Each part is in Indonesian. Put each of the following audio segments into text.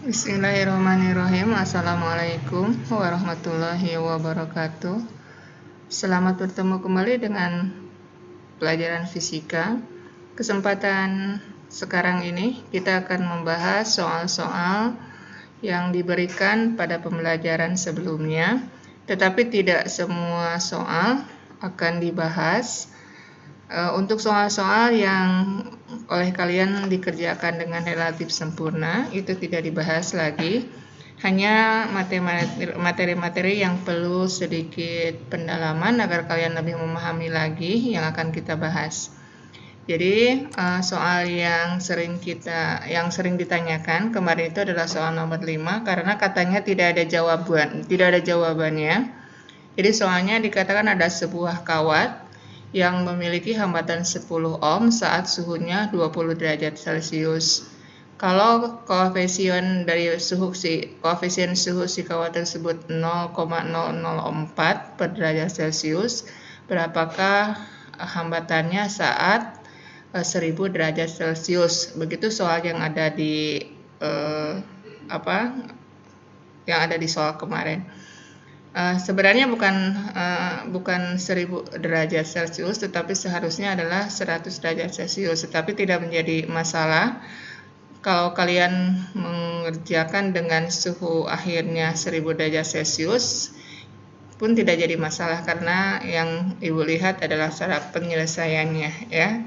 Bismillahirrahmanirrahim. Assalamualaikum warahmatullahi wabarakatuh. Selamat bertemu kembali dengan pelajaran fisika. Kesempatan sekarang ini kita akan membahas soal-soal yang diberikan pada pembelajaran sebelumnya, tetapi tidak semua soal akan dibahas. Untuk soal-soal yang oleh kalian dikerjakan dengan relatif sempurna, itu tidak dibahas lagi. Hanya materi-materi yang perlu sedikit pendalaman agar kalian lebih memahami lagi yang akan kita bahas. Jadi soal yang sering ditanyakan kemarin itu adalah soal nomor 5 karena katanya tidak ada jawabannya. Jadi soalnya dikatakan ada sebuah kawat yang memiliki hambatan 10 ohm saat suhunya 20 derajat Celcius. Kalau koefisien suhu si kawat tersebut 0,004 per derajat Celcius, berapakah hambatannya saat 1000 derajat Celcius? Begitu soal yang ada di soal kemarin. Sebenarnya bukan 1000 derajat Celcius, tetapi seharusnya adalah 100 derajat Celcius, tetapi tidak menjadi masalah kalau kalian mengerjakan dengan suhu akhirnya 1000 derajat Celcius pun tidak jadi masalah karena yang ibu lihat adalah cara penyelesaiannya, ya.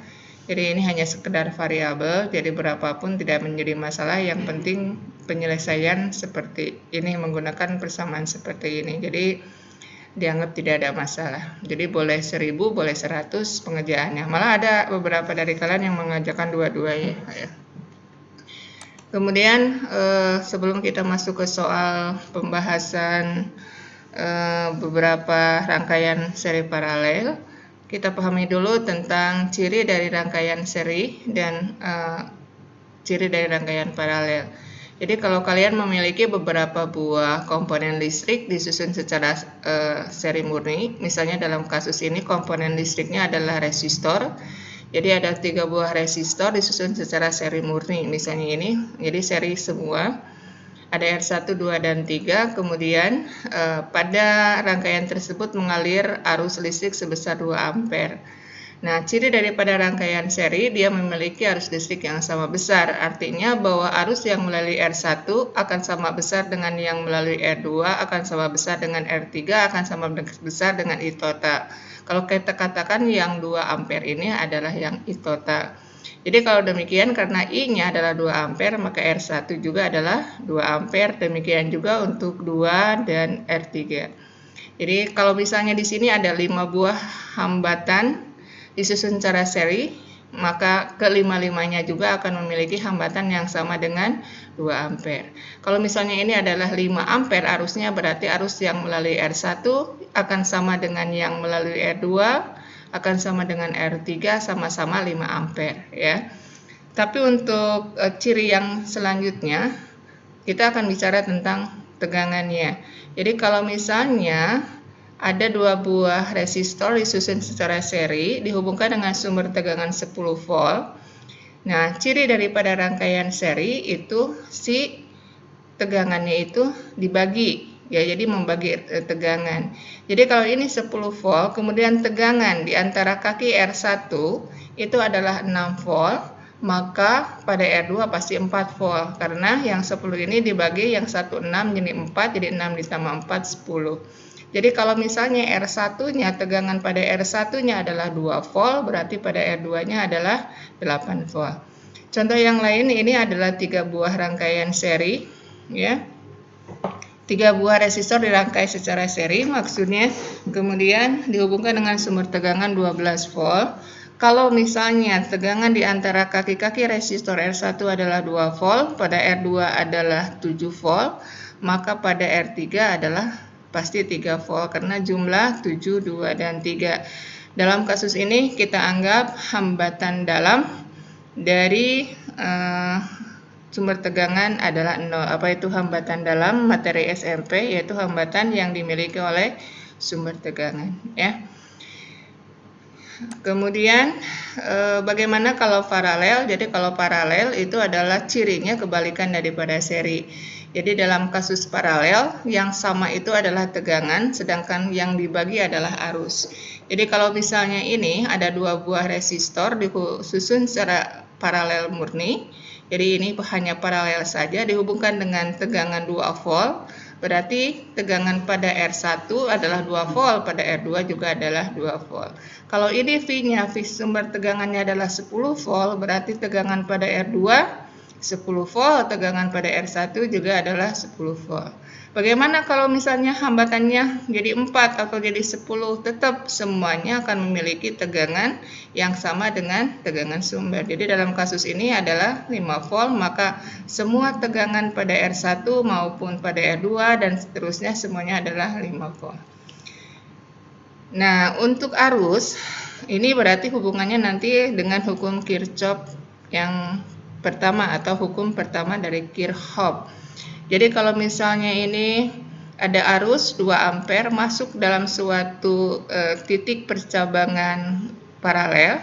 Jadi ini hanya sekedar variabel, jadi berapapun tidak menjadi masalah. Yang penting penyelesaian seperti ini menggunakan persamaan seperti ini. Jadi dianggap tidak ada masalah. Jadi boleh 1000, boleh 100 pengerjaannya. Malah ada beberapa dari kalian yang mengajarkan dua-duanya. Ya. Kemudian sebelum kita masuk ke soal pembahasan beberapa rangkaian seri paralel, kita pahami dulu tentang ciri dari rangkaian seri dan ciri dari rangkaian paralel. Jadi kalau kalian memiliki beberapa buah komponen listrik disusun secara seri murni, misalnya dalam kasus ini komponen listriknya adalah resistor. Jadi ada 3 buah resistor disusun secara seri murni, misalnya ini. Jadi seri semua. Ada R1, 2, dan 3, kemudian pada rangkaian tersebut mengalir arus listrik sebesar 2 ampere. Nah, ciri daripada rangkaian seri, dia memiliki arus listrik yang sama besar, artinya bahwa arus yang melalui R1 akan sama besar dengan yang melalui R2, akan sama besar dengan R3, akan sama besar dengan I total. Kalau kita katakan yang 2 ampere ini adalah yang I total. Jadi kalau demikian karena I-nya adalah 2 ampere maka R1 juga adalah 2 ampere, demikian juga untuk 2 dan R3. Jadi kalau misalnya di sini ada 5 buah hambatan disusun secara seri, maka kelima-limanya juga akan memiliki hambatan yang sama dengan 2 ampere. Kalau misalnya ini adalah 5 ampere arusnya, berarti arus yang melalui R1 akan sama dengan yang melalui R2, akan sama dengan R3 sama-sama 5 ampere, ya. Tapi untuk ciri yang selanjutnya kita akan bicara tentang tegangannya. Jadi kalau misalnya ada 2 buah resistor disusun secara seri dihubungkan dengan sumber tegangan 10 volt. Nah, ciri daripada rangkaian seri itu si tegangannya itu dibagi. Ya, jadi membagi tegangan. Jadi kalau ini 10 volt, kemudian tegangan di antara kaki R1 itu adalah 6 volt, maka pada R2 pasti 4 volt. Karena yang 10 ini dibagi yang 1 6 jadi 4, jadi 6 ditambah 4 10. Jadi kalau misalnya R1-nya, tegangan pada R1-nya adalah 2 volt, berarti pada R2-nya adalah 8 volt. Contoh yang lain ini adalah 3 buah rangkaian seri, ya. 3 buah resistor dirangkai secara seri, maksudnya kemudian dihubungkan dengan sumber tegangan 12 volt. Kalau misalnya tegangan di antara kaki-kaki resistor R1 adalah 2 volt, pada R2 adalah 7 volt, maka pada R3 adalah pasti 3 volt karena jumlah 7, 2, dan 3. Dalam kasus ini kita anggap hambatan dalam dari sumber tegangan adalah 0. Apa itu hambatan dalam materi SMP? Yaitu hambatan yang dimiliki oleh sumber tegangan, ya. Kemudian bagaimana kalau paralel? Jadi kalau paralel itu adalah cirinya kebalikan daripada seri. Jadi dalam kasus paralel yang sama itu adalah tegangan, sedangkan yang dibagi adalah arus. Jadi kalau misalnya ini ada dua buah resistor disusun secara paralel murni, jadi ini hanya paralel saja dihubungkan dengan tegangan 2 volt. Berarti tegangan pada R1 adalah 2 volt, pada R2 juga adalah 2 volt. Kalau ini V-nya, V sumber tegangannya adalah 10 volt, berarti tegangan pada R2 10 volt, tegangan pada R1 juga adalah 10 volt. Bagaimana kalau misalnya hambatannya jadi 4 atau jadi 10, tetap semuanya akan memiliki tegangan yang sama dengan tegangan sumber. Jadi dalam kasus ini adalah 5 volt, maka semua tegangan pada R1 maupun pada R2 dan seterusnya semuanya adalah 5 volt. Nah, untuk arus, ini berarti hubungannya nanti dengan hukum Kirchhoff yang pertama atau hukum pertama dari Kirchhoff. Jadi kalau misalnya ini ada arus 2 ampere masuk dalam suatu titik percabangan paralel,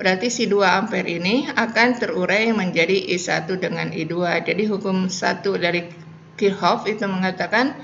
berarti si 2 ampere ini akan terurai menjadi I1 dengan I2. Jadi hukum 1 dari Kirchhoff itu mengatakan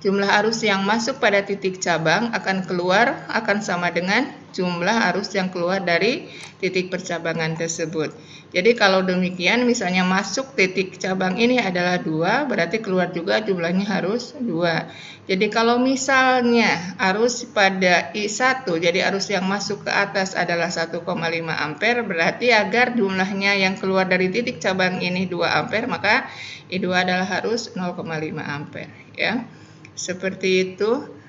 jumlah arus yang masuk pada titik cabang akan keluar akan sama dengan jumlah arus yang keluar dari titik percabangan tersebut. Jadi kalau demikian misalnya masuk titik cabang ini adalah 2, berarti keluar juga jumlahnya harus 2. Jadi kalau misalnya arus pada I1, jadi arus yang masuk ke atas adalah 1,5 ampere, berarti agar jumlahnya yang keluar dari titik cabang ini 2 ampere, maka I2 adalah harus 0,5 ampere, ya. Seperti itu.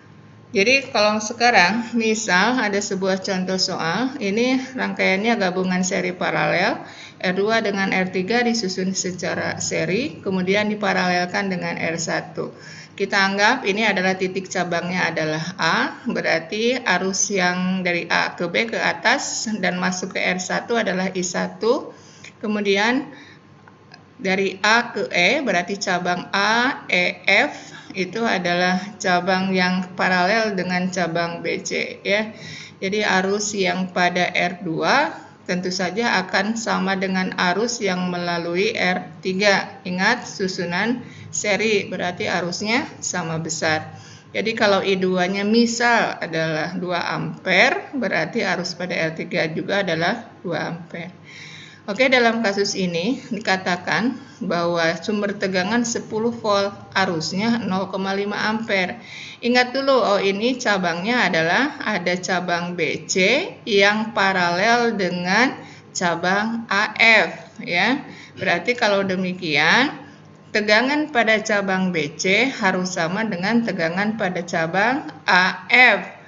Jadi kalau sekarang misal ada sebuah contoh soal, ini rangkaiannya gabungan seri paralel, R2 dengan R3 disusun secara seri, kemudian diparalelkan dengan R1. Kita anggap ini adalah titik cabangnya adalah A, berarti arus yang dari A ke B ke atas dan masuk ke R1 adalah I1, kemudian dari A ke E berarti cabang A, E, F itu adalah cabang yang paralel dengan cabang BC, ya. Jadi arus yang pada R2 tentu saja akan sama dengan arus yang melalui R3. Ingat susunan seri berarti arusnya sama besar. Jadi kalau I2-nya misal adalah 2 ampere, berarti arus pada R3 juga adalah 2 ampere. Oke, dalam kasus ini dikatakan bahwa sumber tegangan 10 volt, arusnya 0,5 ampere. Ingat dulu, oh ini cabangnya adalah ada cabang BC yang paralel dengan cabang AF, ya. Berarti kalau demikian, tegangan pada cabang BC harus sama dengan tegangan pada cabang AF.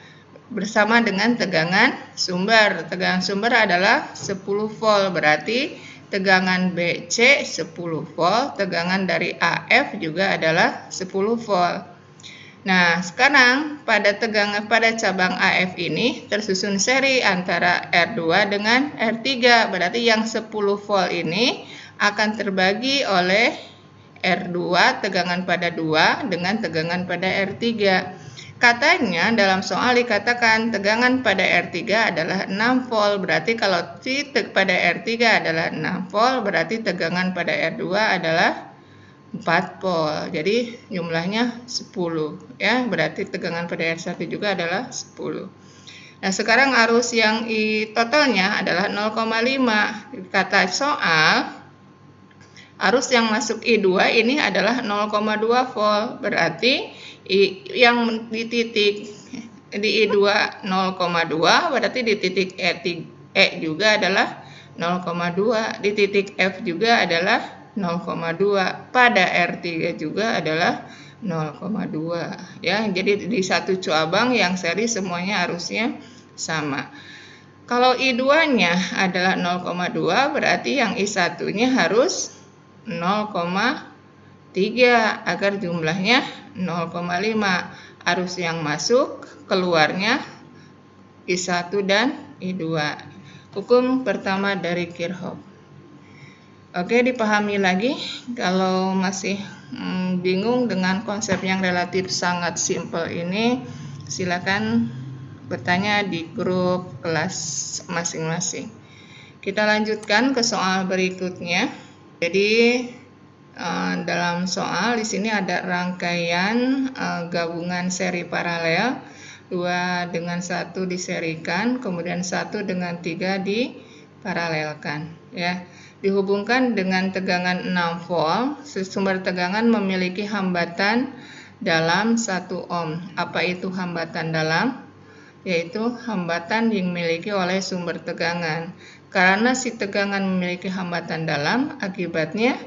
Bersama dengan tegangan sumber. Tegangan sumber adalah 10 volt, berarti tegangan BC 10 volt, tegangan dari AF juga adalah 10 volt. Nah, sekarang pada cabang AF ini tersusun seri antara R2 dengan R3, berarti yang 10 volt ini akan terbagi oleh R2 tegangan pada 2 dengan tegangan pada R3. Katanya dalam soal dikatakan tegangan pada R3 adalah 6 volt, berarti kalau titik pada R3 adalah 6 volt, berarti tegangan pada R2 adalah 4 volt. Jadi jumlahnya 10, ya, berarti tegangan pada R1 juga adalah 10. Nah, sekarang arus yang totalnya adalah 0,5. Kata soal, arus yang masuk I2 ini adalah 0,2 volt, berarti yang di titik di I2 0,2, berarti di titik E juga adalah 0,2, di titik F juga adalah 0,2, pada R3 juga adalah 0,2, ya. Jadi di satu cabang yang seri semuanya arusnya sama. Kalau I2-nya adalah 0,2, berarti yang I1-nya harus 0,3 agar jumlahnya 0,5. Arus yang masuk, keluarnya I1 dan I2. Hukum pertama dari Kirchhoff. Oke, dipahami lagi. Kalau masih bingung dengan konsep yang relatif sangat simpel ini, silakan bertanya di grup kelas masing-masing. Kita lanjutkan ke soal berikutnya. Jadi dalam soal di sini ada rangkaian gabungan seri paralel, 2 dengan 1 diserikan, kemudian 1 dengan 3 diparalelkan, ya. Dihubungkan dengan tegangan 6 volt, sumber tegangan memiliki hambatan dalam 1 ohm. Apa itu hambatan dalam? Yaitu hambatan yang dimiliki oleh sumber tegangan. Karena si tegangan memiliki hambatan dalam, akibatnya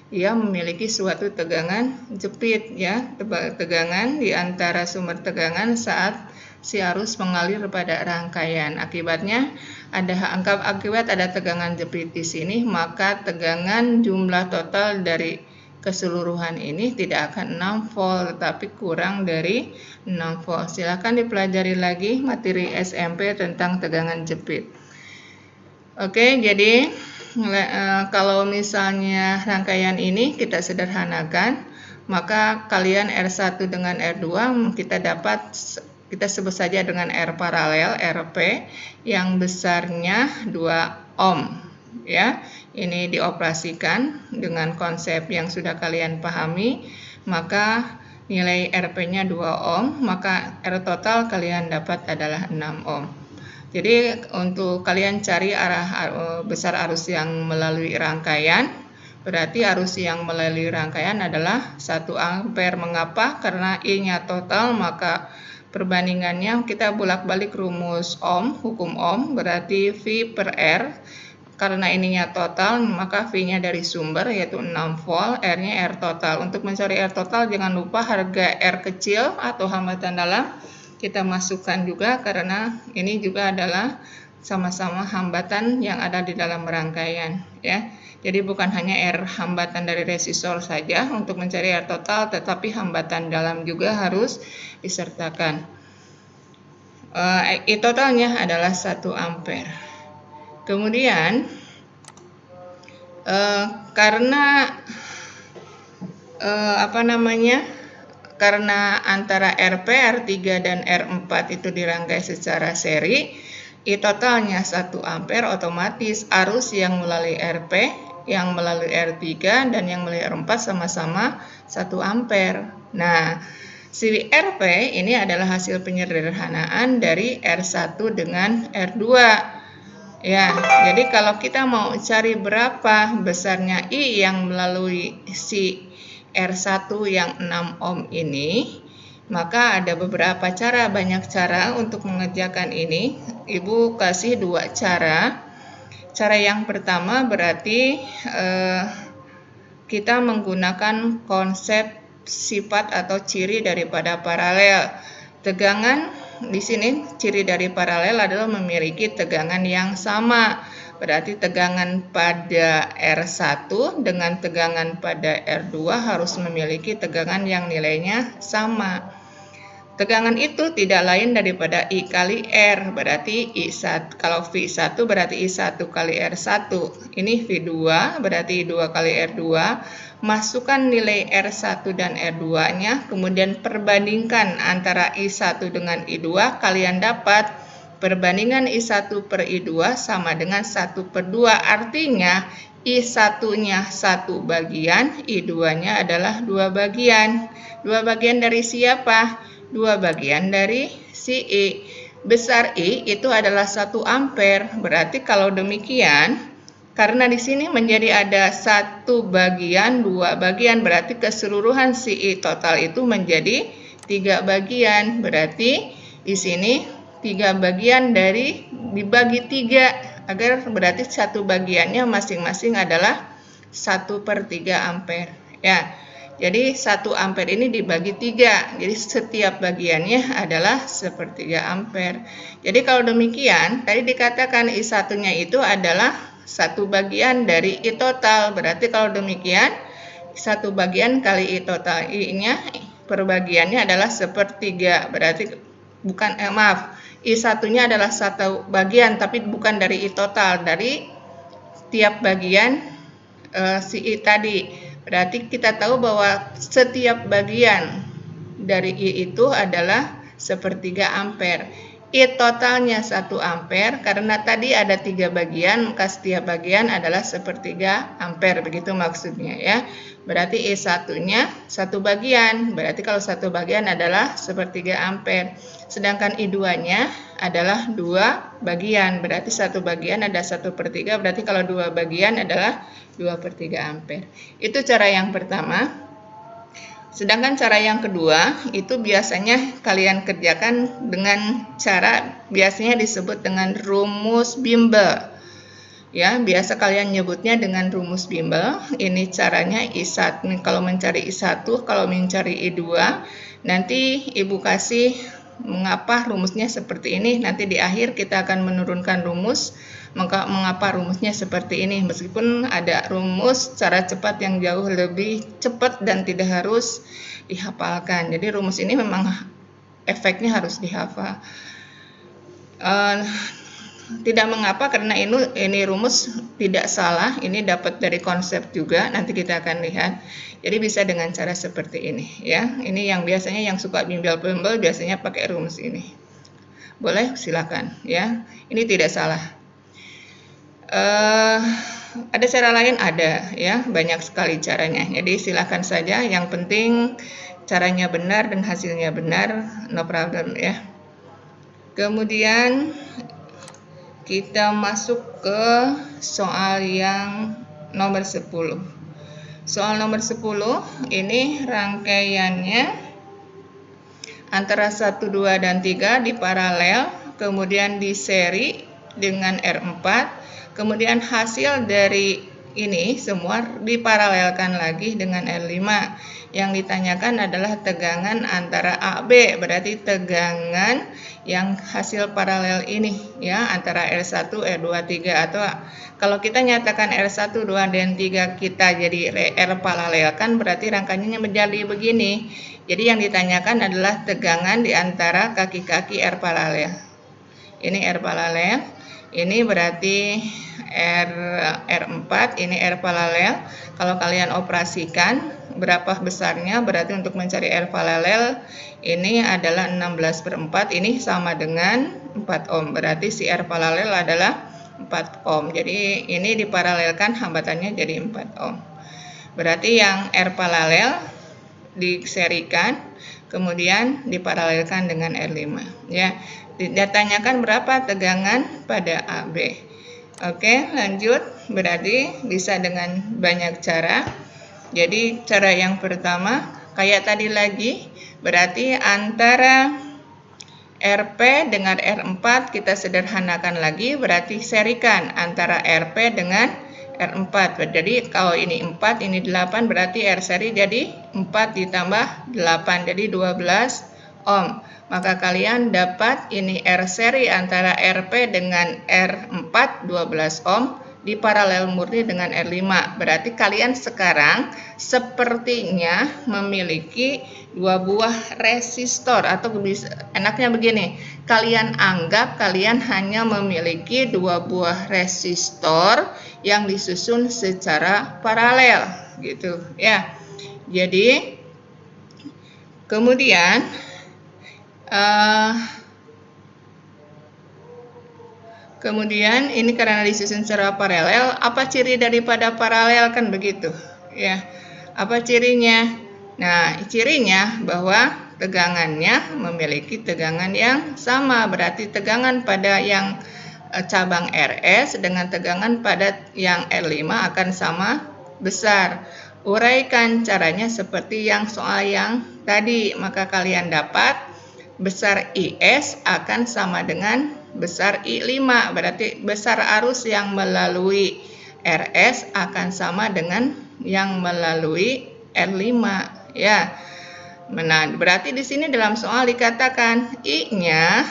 ia memiliki suatu tegangan jepit, ya, tegangan di antara sumber tegangan saat si arus mengalir pada rangkaian. Akibatnya akibat ada tegangan jepit di sini, maka tegangan jumlah total dari keseluruhan ini tidak akan 6 volt tetapi kurang dari 6 volt. Silakan dipelajari lagi materi SMP tentang tegangan jepit. Oke, jadi kalau misalnya rangkaian ini kita sederhanakan, maka kalian R1 dengan R2 kita sebut saja dengan R paralel, RP, yang besarnya 2 ohm. Ya, ini dioperasikan dengan konsep yang sudah kalian pahami, maka nilai RP-nya 2 ohm, maka R total kalian dapat adalah 6 ohm. Jadi untuk kalian cari arah besar arus yang melalui rangkaian, berarti arus yang melalui rangkaian adalah 1 ampere. Mengapa? Karena I-nya total, maka perbandingannya kita bolak-balik rumus ohm, hukum ohm, berarti V per R. Karena ininya total, maka V-nya dari sumber yaitu 6 volt, R-nya R total. Untuk mencari R total jangan lupa harga R kecil atau hambatan dalam kita masukkan juga, karena ini juga adalah sama-sama hambatan yang ada di dalam rangkaian, ya. Jadi bukan hanya R hambatan dari resistor saja untuk mencari R total, tetapi hambatan dalam juga harus disertakan. I totalnya adalah 1 ampere. Kemudian karena antara RP, R3 dan R4 itu dirangkai secara seri, I totalnya 1 ampere, otomatis arus yang melalui RP, yang melalui R3 dan yang melalui R4 sama-sama 1 ampere. Nah, si RP ini adalah hasil penyederhanaan dari R1 dengan R2. Ya, jadi kalau kita mau cari berapa besarnya I yang melalui si R1 yang 6 ohm ini, maka ada beberapa cara, banyak cara untuk mengerjakan ini. Ibu kasih 2 cara. Cara yang pertama berarti kita menggunakan konsep sifat atau ciri daripada paralel. Tegangan di sini ciri dari paralel adalah memiliki tegangan yang sama. Berarti tegangan pada R1 dengan tegangan pada R2 harus memiliki tegangan yang nilainya sama. Tegangan itu tidak lain daripada I kali R, berarti I1. Kalau V1 berarti I1 kali R1. Ini V2 berarti I2 kali R2. Masukkan nilai R1 dan R2-nya, kemudian perbandingkan antara I1 dengan I2, kalian dapat perbandingan I1 per I2 sama dengan 1 per 2. Artinya I1-nya 1 bagian, I2-nya adalah 2 bagian. 2 bagian dari siapa? 2 bagian dari si I. Besar I itu adalah 1 ampere. Berarti kalau demikian, karena di sini menjadi ada 1 bagian, 2 bagian, berarti keseluruhan si I total itu menjadi 3 bagian. Berarti di sini 3 bagian dari dibagi 3, agar berarti 1 bagiannya masing-masing adalah 1 per 3 ampere. Ya. Jadi 1 ampere ini dibagi 3, jadi setiap bagiannya adalah 1/3 ampere. Jadi kalau demikian, tadi dikatakan I1-nya itu adalah 1 bagian dari I total. Berarti kalau demikian, 1 bagian kali I total, I-nya perbagiannya adalah 1/3. Berarti I1-nya adalah 1 bagian, tapi bukan dari I total, dari tiap bagian si I tadi. Berarti kita tahu bahwa setiap bagian dari I itu adalah 1/3 ampere. I totalnya 1 ampere, karena tadi ada 3 bagian, maka setiap bagian adalah sepertiga ampere, begitu maksudnya ya. Berarti I1-nya 1 bagian, berarti kalau 1 bagian adalah sepertiga ampere. Sedangkan I2-nya adalah 2 bagian, berarti 1 bagian ada 1/3, berarti kalau 2 bagian adalah 2/3 ampere. Itu cara yang pertama. Sedangkan cara yang kedua itu biasanya kalian kerjakan dengan cara biasanya disebut dengan rumus bimbel. Ya, biasa kalian nyebutnya dengan rumus bimbel. Ini caranya I1. Kalau mencari I1, kalau mencari I2, nanti Ibu kasih mengapa rumusnya seperti ini. Nanti di akhir kita akan menurunkan rumus mengapa rumusnya seperti ini, meskipun ada rumus cara cepat yang jauh lebih cepat dan tidak harus dihafalkan. Jadi rumus ini memang efeknya harus dihafal. Tidak mengapa, karena ini rumus tidak salah, ini dapat dari konsep juga, nanti kita akan lihat. Jadi bisa dengan cara seperti ini ya. Ini yang biasanya yang suka bimbel-bimbel biasanya pakai rumus ini. Boleh, silakan ya. Ini tidak salah. Ada cara lain, ada ya, banyak sekali caranya. Jadi silakan saja, yang penting caranya benar dan hasilnya benar, no problem ya. Kemudian kita masuk ke soal yang nomor 10. Soal nomor 10 ini rangkaiannya antara 1, 2, dan 3 di paralel, kemudian di seri dengan R4, kemudian hasil dari ini semua diparalelkan lagi dengan R5. Yang ditanyakan adalah tegangan antara AB, berarti tegangan yang hasil paralel ini ya, antara R1, R2, 3, atau kalau kita nyatakan R1, 2, dan 3 kita jadi R paralelkan, berarti rangkaiannya menjadi begini. Jadi yang ditanyakan adalah tegangan di antara kaki-kaki R paralel. Ini R paralel, ini berarti R4, ini R paralel. Kalau kalian operasikan berapa besarnya, berarti untuk mencari R paralel ini adalah 16/4, ini sama dengan 4 ohm. Berarti si R paralel adalah 4 ohm. Jadi ini diparalelkan, hambatannya jadi 4 ohm. Berarti yang R paralel diserikan, kemudian diparalelkan dengan R5 ya. Ditanyakan berapa tegangan pada AB. Oke, lanjut. Berarti bisa dengan banyak cara. Jadi cara yang pertama kayak tadi lagi, berarti antara RP dengan R4 kita sederhanakan lagi, berarti serikan antara RP dengan R4. Jadi kalau ini 4, ini 8, berarti R seri jadi 4 ditambah 8, jadi 12 ohm. Maka kalian dapat ini R seri antara RP dengan R4 12 ohm diparalel murni dengan R5. Berarti kalian sekarang sepertinya memiliki 2 buah resistor, atau enaknya begini, kalian anggap kalian hanya memiliki 2 buah resistor yang disusun secara paralel gitu ya. Jadi kemudian kemudian ini karena disusun secara paralel, apa ciri daripada paralel, kan begitu ya. Apa cirinya? Nah, cirinya bahwa tegangannya memiliki tegangan yang sama, berarti tegangan pada yang cabang RS dengan tegangan pada yang R5 akan sama besar. Uraikan caranya seperti yang soal yang tadi, maka kalian dapat besar IS akan sama dengan besar I5, berarti besar arus yang melalui RS akan sama dengan yang melalui R5 ya. Nah, berarti di sini dalam soal dikatakan I-nya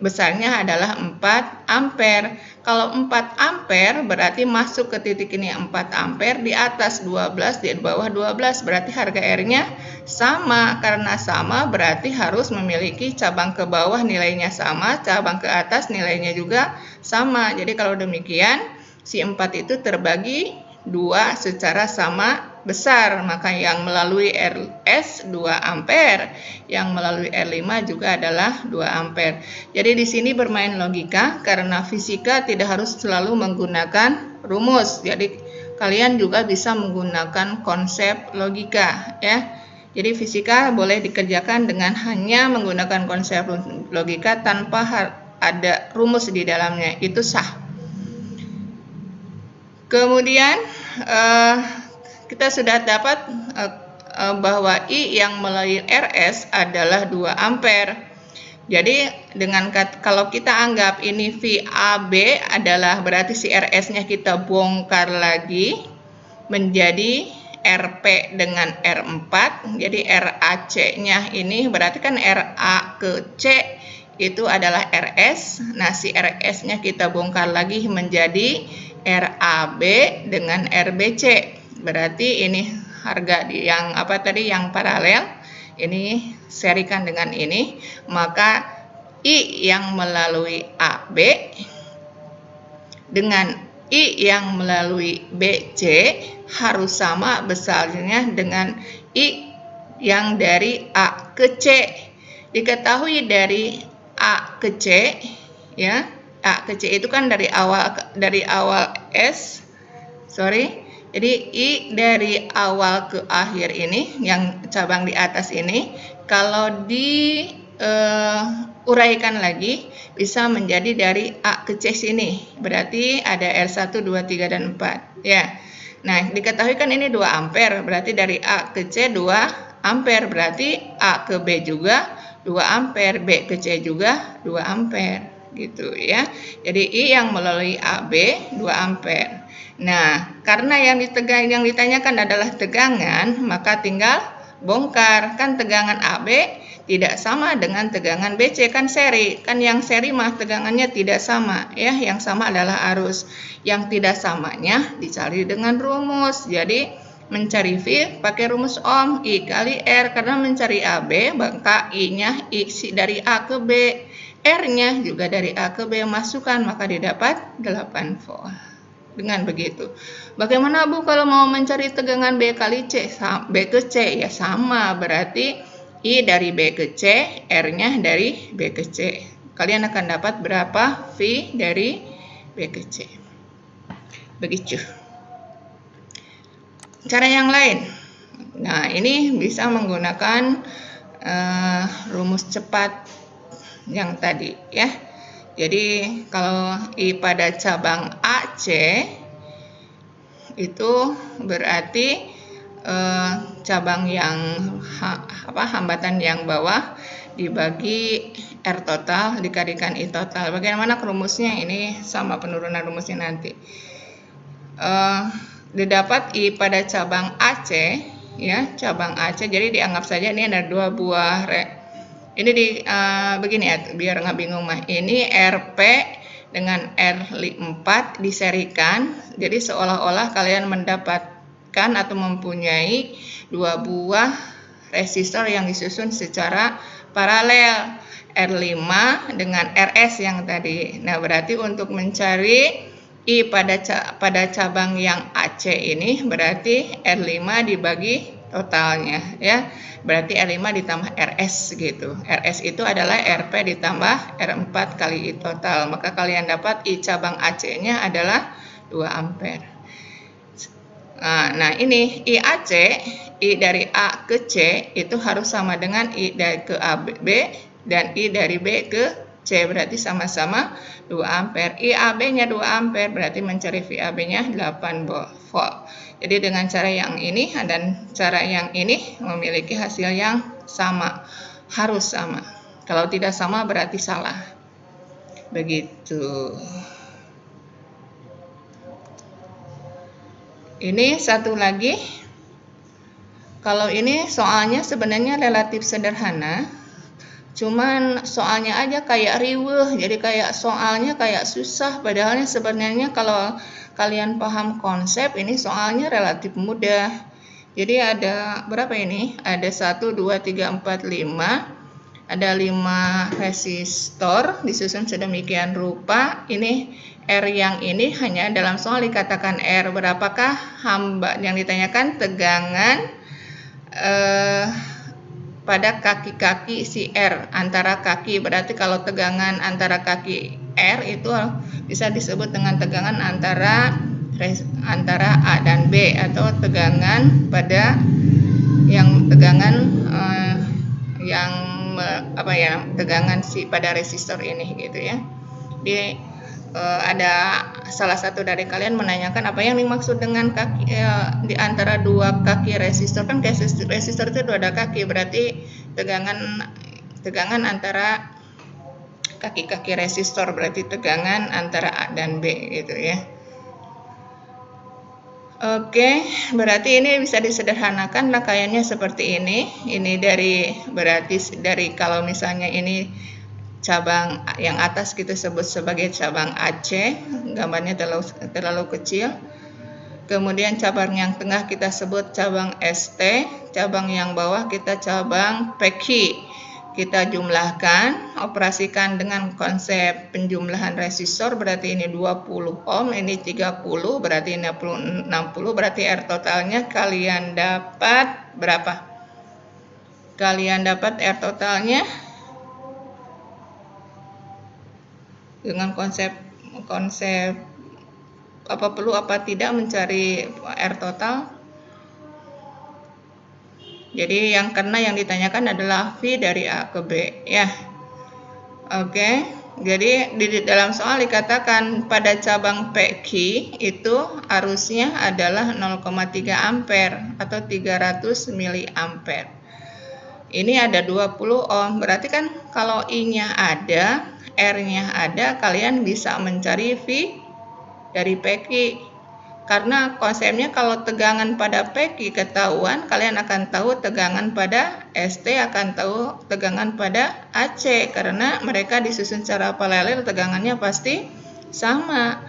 besarnya adalah 4 ampere. Kalau 4 ampere berarti masuk ke titik ini 4 ampere, di atas 12, di bawah 12, berarti harga R-nya sama. Karena sama berarti harus memiliki cabang ke bawah nilainya sama, cabang ke atas nilainya juga sama. Jadi kalau demikian si 4 itu terbagi 2 secara sama besar, maka yang melalui RS 2 ampere, yang melalui R5 juga adalah 2 ampere. Jadi di sini bermain logika karena fisika tidak harus selalu menggunakan rumus. Jadi kalian juga bisa menggunakan konsep logika ya. Jadi fisika boleh dikerjakan dengan hanya menggunakan konsep logika tanpa ada rumus di dalamnya, itu sah. Kemudian kita sudah dapat bahwa I yang melalui RS adalah 2 ampere. Jadi kalau kita anggap ini VAB adalah berarti si RS-nya kita bongkar lagi menjadi RP dengan R4. Jadi RAC-nya ini berarti kan RA ke C itu adalah RS. Nah, si RS-nya kita bongkar lagi menjadi RAB dengan RBC. Berarti ini harga yang yang paralel. Ini serikan dengan ini, maka I yang melalui AB dengan I yang melalui BC harus sama besarnya dengan I yang dari A ke C. Diketahui dari A ke C ya. A ke C itu kan dari awal S. Jadi I dari awal ke akhir ini yang cabang di atas ini kalau diuraikan lagi bisa menjadi dari A ke C sini. Berarti ada R1, 2, 3 dan 4 ya. Nah, diketahui kan ini 2 ampere, berarti dari A ke C 2 ampere, berarti A ke B juga 2 ampere, B ke C juga 2 ampere. Gitu ya. Jadi I yang melalui AB 2 ampere. Nah, karena yang ditanyakan adalah tegangan, maka tinggal bongkar. Kan tegangan AB tidak sama dengan tegangan BC, kan seri. Kan yang seri mah tegangannya tidak sama ya, yang sama adalah arus. Yang tidak samanya dicari dengan rumus. Jadi mencari V pakai rumus Ohm, I kali R, karena mencari AB maka I-nya I dari A ke B. R-nya juga dari A ke B, masukkan maka didapat 8 volt. Dengan begitu, bagaimana Bu kalau mau mencari tegangan B kali C, B ke C? Ya sama, berarti I dari B ke C, R-nya dari B ke C. Kalian akan dapat berapa V dari B ke C. Begitu. Cara yang lain. Nah, ini bisa menggunakan rumus cepat yang tadi ya. Jadi kalau I pada cabang AC itu berarti cabang yang hambatan yang bawah dibagi R total dikalikan I total. Bagaimana rumusnya? Ini sama penurunan rumusnya nanti. Didapat I pada cabang AC ya, cabang AC. Jadi dianggap saja ini ada 2 buah ini begini ya, biar nggak bingung mah. Ini RP dengan R4 diserikan. Jadi seolah-olah kalian mendapatkan atau mempunyai 2 buah resistor yang disusun secara paralel. R5 dengan RS yang tadi. Nah, berarti untuk mencari I pada cabang yang AC ini berarti R5 dibagi totalnya ya. Berarti R5 ditambah RS gitu. RS itu adalah RP ditambah R4 kali I total. Maka kalian dapat I cabang AC-nya adalah 2 ampere. Nah, ini IAC, I dari A ke C itu harus sama dengan I dari ke B dan I dari B ke C, berarti sama-sama 2 ampere. IAB-nya 2 ampere, berarti mencari VAB-nya 8 volt. Jadi dengan cara yang ini dan cara yang ini memiliki hasil yang sama. Harus sama. Kalau tidak sama berarti salah. Begitu. Ini satu lagi. Kalau ini soalnya sebenarnya relatif sederhana. Cuman soalnya aja kayak riweuh, jadi kayak soalnya kayak susah. Padahal sebenarnya kalau kalian paham konsep, ini soalnya relatif mudah. Jadi ada berapa ini? Ada 1, 2, 3, 4, 5. Ada 5 resistor disusun sedemikian rupa. Ini R yang ini hanya dalam soal dikatakan R. Berapakah hamba yang ditanyakan tegangan pada kaki-kaki si R, antara kaki. Berarti kalau tegangan antara kaki R itu bisa disebut dengan tegangan antara A dan B, atau tegangan pada tegangan si pada resistor ini gitu ya. Ada salah satu dari kalian menanyakan apa yang dimaksud dengan kaki di antara dua kaki resistor. Kan resistor itu ada kaki, berarti tegangan antara kaki-kaki resistor, berarti tegangan antara A dan B gitu ya. Oke, berarti ini bisa disederhanakan rangkaiannya seperti ini. Ini berarti kalau misalnya ini cabang yang atas kita sebut sebagai cabang AC, gambarnya terlalu kecil. Kemudian cabang yang tengah kita sebut cabang ST, cabang yang bawah kita cabang PQ. Kita jumlahkan, operasikan dengan konsep penjumlahan resistor, berarti ini 20 ohm, ini 30, berarti ini 60, berarti R totalnya kalian dapat berapa? Kalian dapat R totalnya dengan konsep apa perlu apa tidak mencari R total. Jadi karena yang ditanyakan adalah V dari A ke B ya. Oke, jadi di dalam soal dikatakan pada cabang PQ itu arusnya adalah 0,3 ampere atau 300 miliampere. Ini ada 20 ohm, berarti kan kalau I-nya ada, R-nya ada, kalian bisa mencari V dari PQ. Karena konsepnya kalau tegangan pada PQ ketahuan, kalian akan tahu tegangan pada ST, akan tahu tegangan pada AC. Karena mereka disusun secara paralel, tegangannya pasti sama.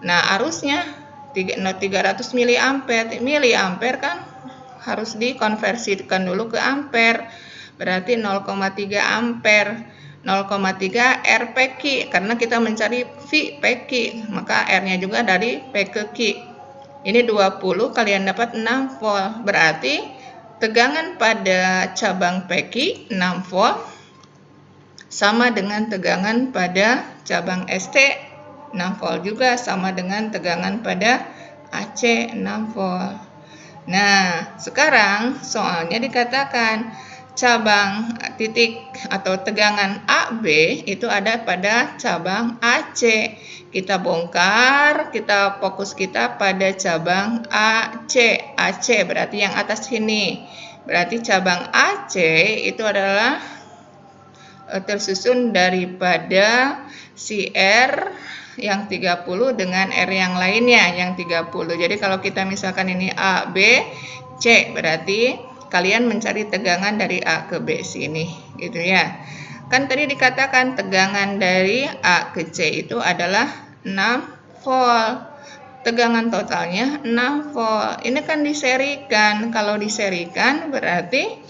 Nah, arusnya 300 miliampere. Miliampere kan harus dikonversikan dulu ke ampere. Berarti 0,3 ampere. 0,3 R PQ, karena kita mencari V PQ, maka R-nya juga dari P ke Q. Ini 20, kalian dapat 6 volt. Berarti tegangan pada cabang PQ 6 volt sama dengan tegangan pada cabang ST 6 volt juga, sama dengan tegangan pada AC 6 volt. Nah, sekarang soalnya dikatakan cabang titik atau tegangan AB itu ada pada cabang AC. Kita bongkar, kita fokus pada cabang AC. AC berarti yang atas sini. Berarti cabang AC itu adalah tersusun daripada si R yang 30 dengan R yang lainnya yang 30. Jadi kalau kita misalkan ini A, B, C, berarti kalian mencari tegangan dari A ke B sini, gitu ya. Kan tadi dikatakan tegangan dari A ke C itu adalah 6 volt. Tegangan totalnya 6 volt. Ini kan diserikan. Kalau diserikan berarti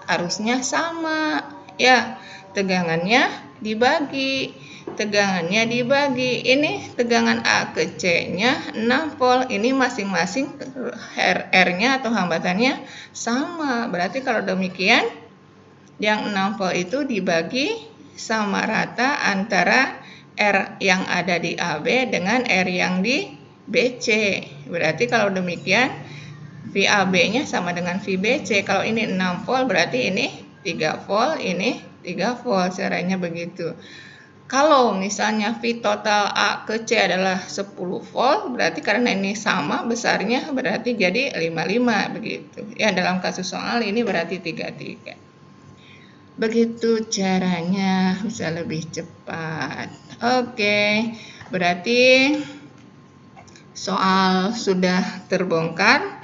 arusnya sama. Ya, tegangannya dibagi. Ini tegangan A ke C-nya 6 volt. Ini masing-masing R-nya atau hambatannya sama. Berarti kalau demikian, yang 6 volt itu dibagi sama rata antara R yang ada di AB dengan R yang di BC. Berarti kalau demikian, VAB-nya sama dengan VBC. Kalau ini 6 volt, berarti ini 3 volt, ini 3 volt. Caranya begitu. Kalau misalnya V total A ke C adalah 10 volt, berarti karena ini sama besarnya, berarti jadi 55 begitu. Ya, dalam kasus soal ini berarti 33. Begitu caranya, bisa lebih cepat. Oke, berarti soal sudah terbongkar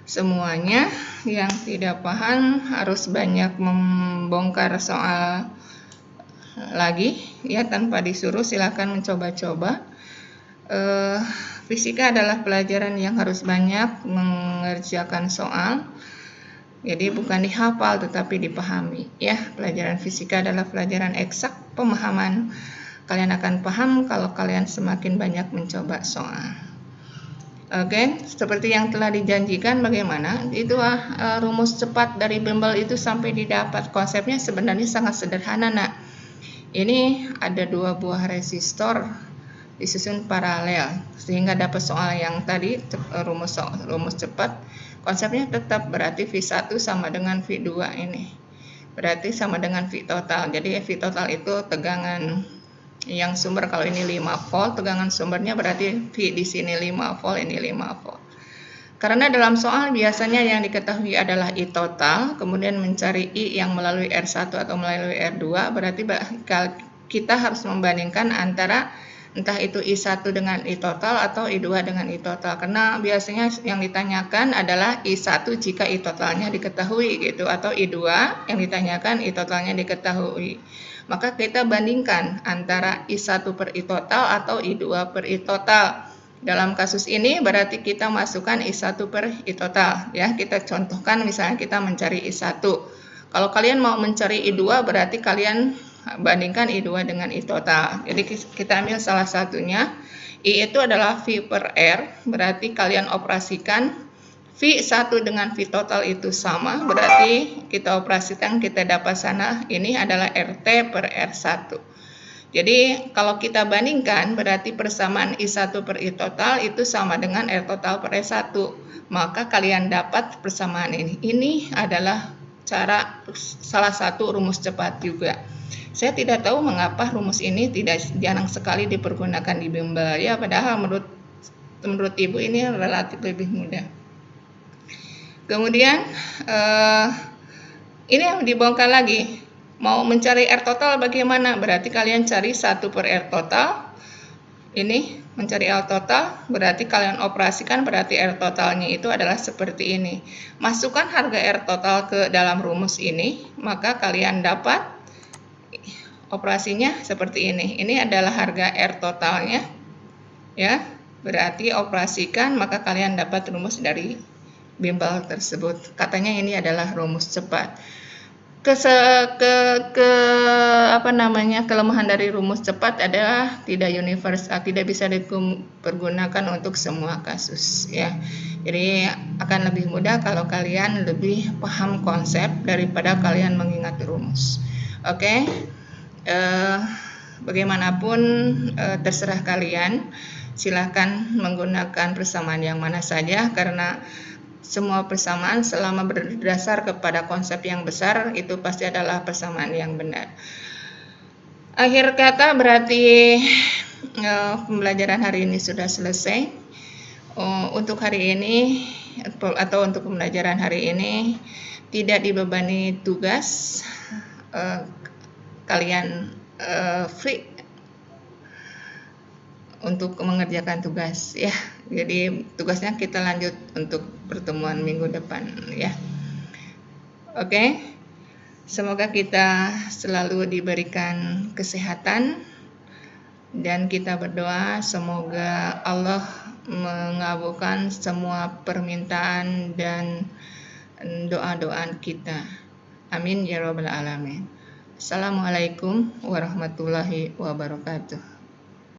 semuanya. Yang tidak paham harus banyak membongkar soal lagi ya, tanpa disuruh. Silahkan mencoba-coba. Fisika adalah pelajaran yang harus banyak mengerjakan soal, jadi bukan dihafal tetapi dipahami ya. Pelajaran fisika adalah pelajaran eksak, pemahaman Kalian akan paham kalau kalian semakin banyak mencoba soal. Oke, seperti yang telah dijanjikan, bagaimana itu rumus cepat dari bimbel itu sampai didapat. Konsepnya sebenarnya sangat sederhana, nak. Ini ada 2 buah resistor disusun paralel sehingga dapat soal yang tadi rumus cepat. Konsepnya tetap, berarti V1 sama dengan V2 ini. Berarti sama dengan V total. Jadi V total itu tegangan yang sumber, kalau ini 5 volt, tegangan sumbernya berarti V di sini 5 volt, ini 5 volt. Karena dalam soal biasanya yang diketahui adalah I total, kemudian mencari I yang melalui R1 atau melalui R2, berarti kita harus membandingkan antara entah itu I1 dengan I total atau I2 dengan I total. Karena biasanya yang ditanyakan adalah I1 jika I totalnya diketahui gitu, atau I2 yang ditanyakan I totalnya diketahui. Maka kita bandingkan antara I1 per I total atau I2 per I total. Dalam kasus ini berarti kita masukkan I1 per I total. Ya, kita contohkan misalnya kita mencari I1. Kalau kalian mau mencari I2 berarti kalian bandingkan I2 dengan I total. Jadi kita ambil salah satunya. I itu adalah V per R, berarti kalian operasikan V1 dengan V total itu sama, berarti kita operasikan, kita dapat sana ini adalah RT per R1. Jadi kalau kita bandingkan berarti persamaan I1 per I total itu sama dengan R total per R1. Maka kalian dapat persamaan ini. Ini adalah salah satu rumus cepat juga. Saya tidak tahu mengapa rumus ini jarang sekali dipergunakan di bimbel ya, padahal menurut Ibu ini relatif lebih mudah. Kemudian ini yang dibongkar lagi. Mau mencari R total bagaimana? Berarti kalian cari 1 per R total. Ini mencari R total, berarti kalian operasikan, berarti R totalnya itu adalah seperti ini. Masukkan harga R total ke dalam rumus ini, maka kalian dapat operasinya seperti ini. Ini adalah harga R totalnya. Ya, berarti operasikan, maka kalian dapat rumus dari bimbel tersebut. Katanya ini adalah rumus cepat. Kelemahan dari rumus cepat adalah tidak universal, tidak bisa dipergunakan untuk semua kasus ya. Jadi akan lebih mudah kalau kalian lebih paham konsep daripada kalian mengingat rumus. Oke. Bagaimanapun terserah kalian. Silahkan menggunakan persamaan yang mana saja, karena semua persamaan selama berdasar kepada konsep yang besar itu pasti adalah persamaan yang benar. Akhir kata berarti pembelajaran hari ini sudah selesai. Untuk hari ini atau untuk pembelajaran hari ini tidak dibebani tugas, kalian free untuk mengerjakan tugas ya. Jadi tugasnya kita lanjut untuk pertemuan minggu depan ya. Oke. Semoga kita selalu diberikan kesehatan dan kita berdoa semoga Allah mengabulkan semua permintaan dan doa-doa kita. Amin ya rabbal alamin. Assalamualaikum warahmatullahi wabarakatuh.